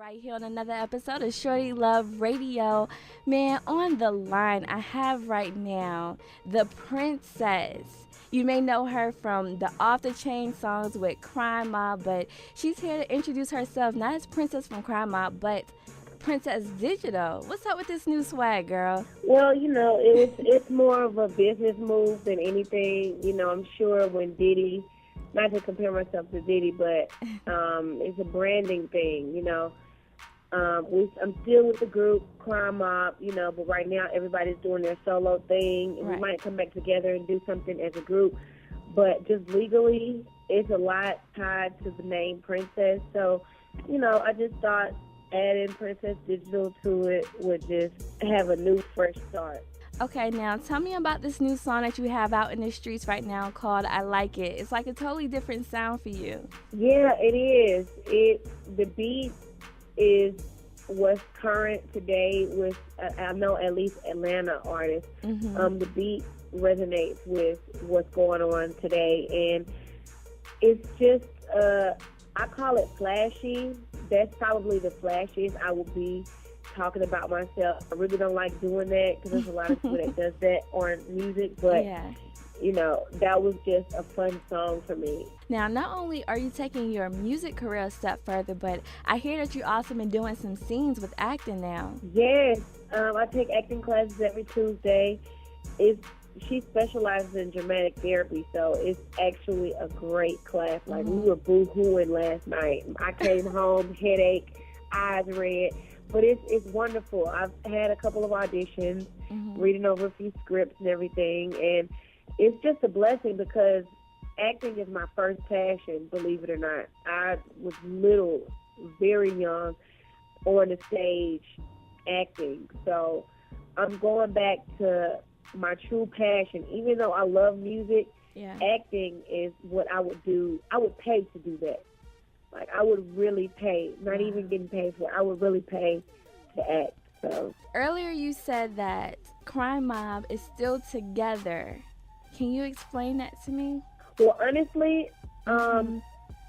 right here on another episode of Shorty Love Radio. Man, on the line, I have right now the Princess. You may know her from the Off the Chain songs with Crime Mob, but she's here to introduce herself not as Princess from Crime Mob, but Princess Digital. What's up with this new swag, girl? Well, it's more of a business move than anything. I'm sure when Diddy, not to compare myself to Diddy, but it's a branding thing. I'm still with the group Crime Mob, but right now everybody's doing their solo thing. And Right. We might come back together and do something as a group, but just legally, it's a lot tied to the name Princess. So, I just thought adding Princess Digital to it would just have a new, fresh start. Okay, now tell me about this new song that you have out in the streets right now called I Like It. It's like a totally different sound for you. Yeah, it is. The beat is what's current today with, I know at least Atlanta artists. Mm-hmm. The beat resonates with what's going on today, and it's just, I call it flashy. That's probably the flashiest I will be talking about myself. I really don't like doing that because there's a lot of people that does that on music, but Yeah. that was just a fun song for me. Now, not only are you taking your music career a step further, but I hear that you've also been doing some scenes with acting now. Yes, I take acting classes every Tuesday. She specializes in dramatic therapy, so it's actually a great class. Like, we were boo-hooing last night. I came home, headache, eyes red, but it's wonderful. I've had a couple of auditions, reading over a few scripts and everything, and it's just a blessing because acting is my first passion, believe it or not. I was little, very young, on the stage acting, so I'm going back to my true passion. Even though I love music, Yeah. acting is what I would do. I would pay to do that. Like, I would really pay, not even getting paid for it. I would really pay to act. So Earlier you said that Crime Mob is still together. Can you explain that to me? Well, honestly, Diamond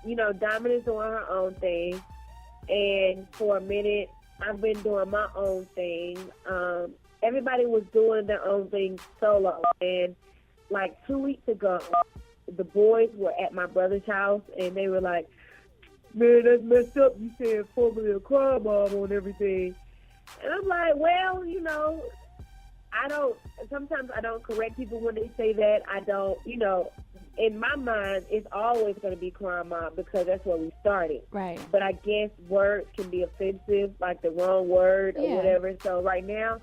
is doing her own thing, and for a minute, I've been doing my own thing. Everybody was doing their own thing solo, and like 2 weeks ago, the boys were at my brother's house, and they were like, "Man, that's messed up. You said formerly a Crime Mob on everything," and I'm like, well, sometimes I don't correct people when they say that. I don't, in my mind, it's always going to be Crime Mob because that's where we started. Right. But I guess words can be offensive, like the wrong word or Yeah. whatever. So right now,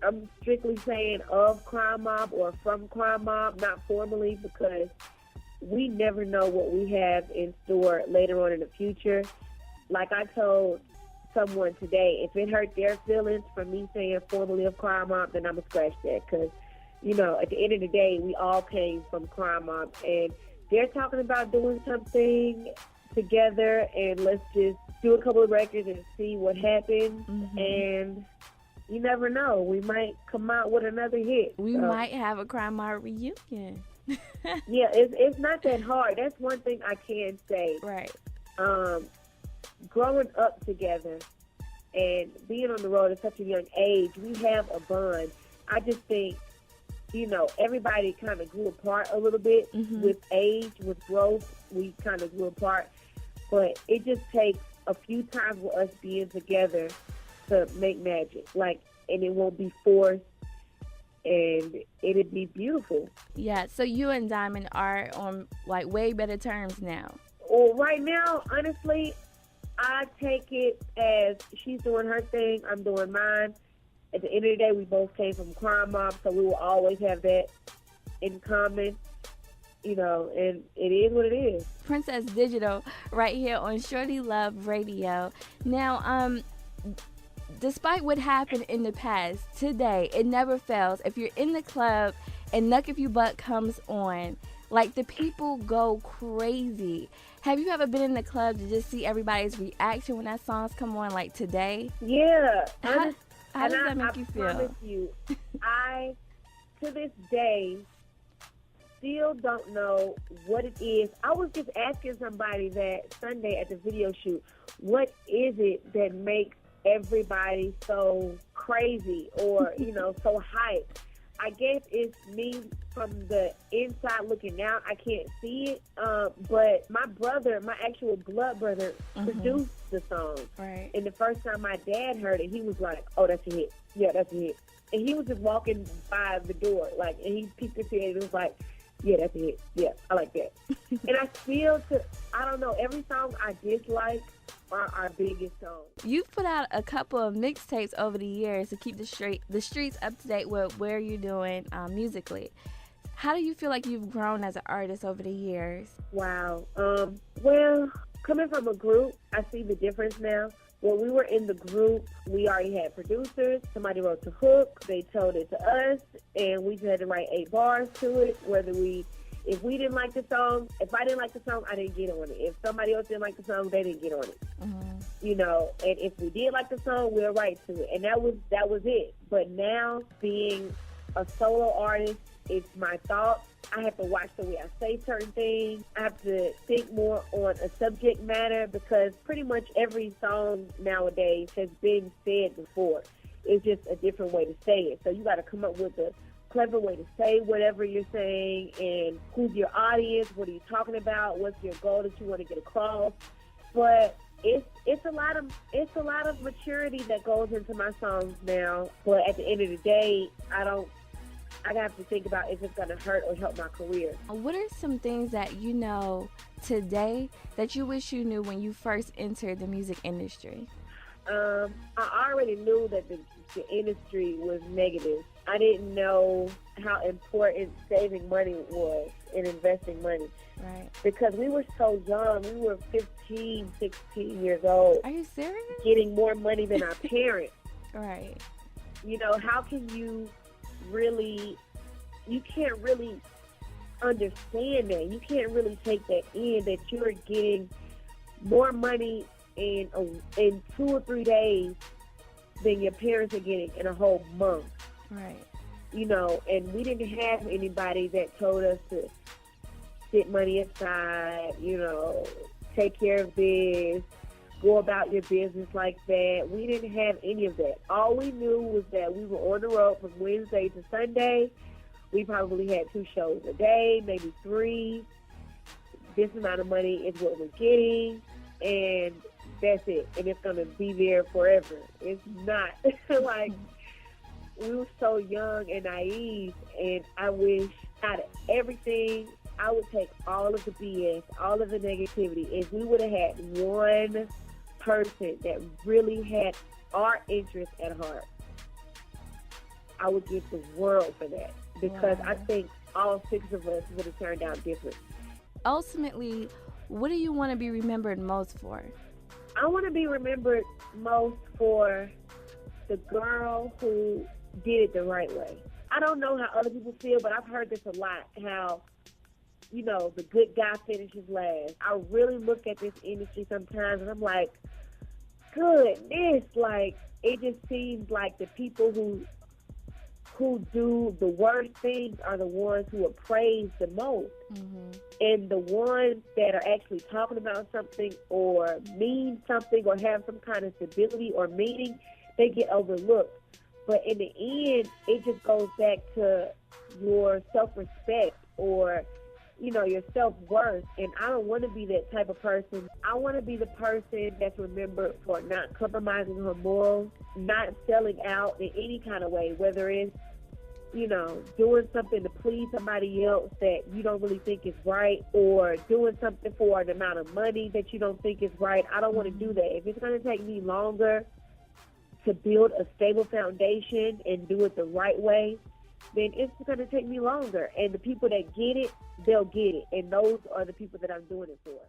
I'm strictly saying of Crime Mob or from Crime Mob, not formally, because we never know what we have in store later on in the future. Like I told someone today, if it hurt their feelings for me saying formally of Crime Mob, then I'm going to scratch that. Because, at the end of the day, we all came from Crime Mob. And they're talking about doing something together, and let's just do a couple of records and see what happens. And you never know. We might come out with another hit. We might have a Crime Mob reunion. Yeah, it's not that hard. That's one thing I can say. Right. Growing up together and being on the road at such a young age, we have a bond. I just think, everybody kind of grew apart a little bit with age, with growth. We kind of grew apart. But it just takes a few times with us being together to make magic. And it won't be forced, and it'd be beautiful. Yeah, so you and Diamond are on way better terms now. Well, right now, honestly, I take it as she's doing her thing, I'm doing mine. At the end of the day, we both came from Crime Mob, so we will always have that in common, and it is what it is. Princess Digital right here on Shorty Love Radio. Now, despite what happened in the past, today, it never fails. If you're in the club and Nuck If You Buck comes on, the people go crazy. Have you ever been in the club to just see everybody's reaction when that song's come on, today? Yeah. How does that make you feel? I promise you, to this day, still don't know what it is. I was just asking somebody that Sunday at the video shoot, what is it that makes everybody so crazy or, so hyped? I guess it's me from the inside looking out. I can't see it. But my brother, my actual blood brother, produced the song. Right. And the first time my dad heard it, he was like, oh, that's a hit. Yeah, that's a hit. And he was just walking by the door, and he peeked his head and was like, yeah, that's a hit. Yeah, I like that. And I don't know, every song I dislike are our biggest songs. You've put out a couple of mixtapes over the years to keep the streets up to date with where you're doing musically. How do you feel like you've grown as an artist over the years? Wow. Well, coming from a group, I see the difference now. When we were in the group, we already had producers. Somebody wrote the hook. They told it to us, and we just had to write 8 bars to it. If we didn't like the song, if I didn't like the song, I didn't get on it. If somebody else didn't like the song, they didn't get on it. And if we did like the song, we'll write to it. And that was it. But now, being a solo artist, it's my thoughts. I have to watch the way I say certain things. I have to think more on a subject matter because pretty much every song nowadays has been said before. It's just a different way to say it. So you got to come up with a clever way to say whatever you're saying and who's your audience, what are you talking about, what's your goal that you want to get across. But it's a lot of maturity that goes into my songs now. But at the end of the day, I have to think about if it's going to hurt or help my career. What are some things that you know today that you wish you knew when you first entered the music industry? I already knew that the industry was negative. I didn't know how important saving money was and investing money. Right. Because we were so young. We were 15, 16 years old. Are you serious? Getting more money than our parents. Right. How can you can't really understand that. You can't really take that in, that you're getting more money in 2 or 3 days than your parents are getting in a whole month. Right. And we didn't have anybody that told us to set money aside, take care of this, go about your business like that. We didn't have any of that. All we knew was that we were on the road from Wednesday to Sunday. We probably had 2 shows a day, maybe 3. This amount of money is what we're getting, and that's it. And it's going to be there forever. It's not like we were so young and naive, and I wish out of everything, I would take all of the BS, all of the negativity. If we would have had one person that really had our interest at heart, I would give the world for that, because I think all 6 of us would have turned out different. Ultimately, what do you want to be remembered most for? I want to be remembered most for the girl who did it the right way. I don't know how other people feel, but I've heard this a lot, how the good guy finishes last. I really look at this industry sometimes and I'm like, goodness, it just seems like the people who do the worst things are the ones who are praised the most. And the ones that are actually talking about something or mean something or have some kind of stability or meaning, they get overlooked. But in the end, it just goes back to your self-respect or your self-worth. And I don't want to be that type of person. I want to be the person that's remembered for not compromising her morals, not selling out in any kind of way, whether it's, doing something to please somebody else that you don't really think is right, or doing something for an amount of money that you don't think is right. I don't want to do that. If it's going to take me longer to build a stable foundation and do it the right way, then it's going to take me longer. And the people that get it, they'll get it. And those are the people that I'm doing it for.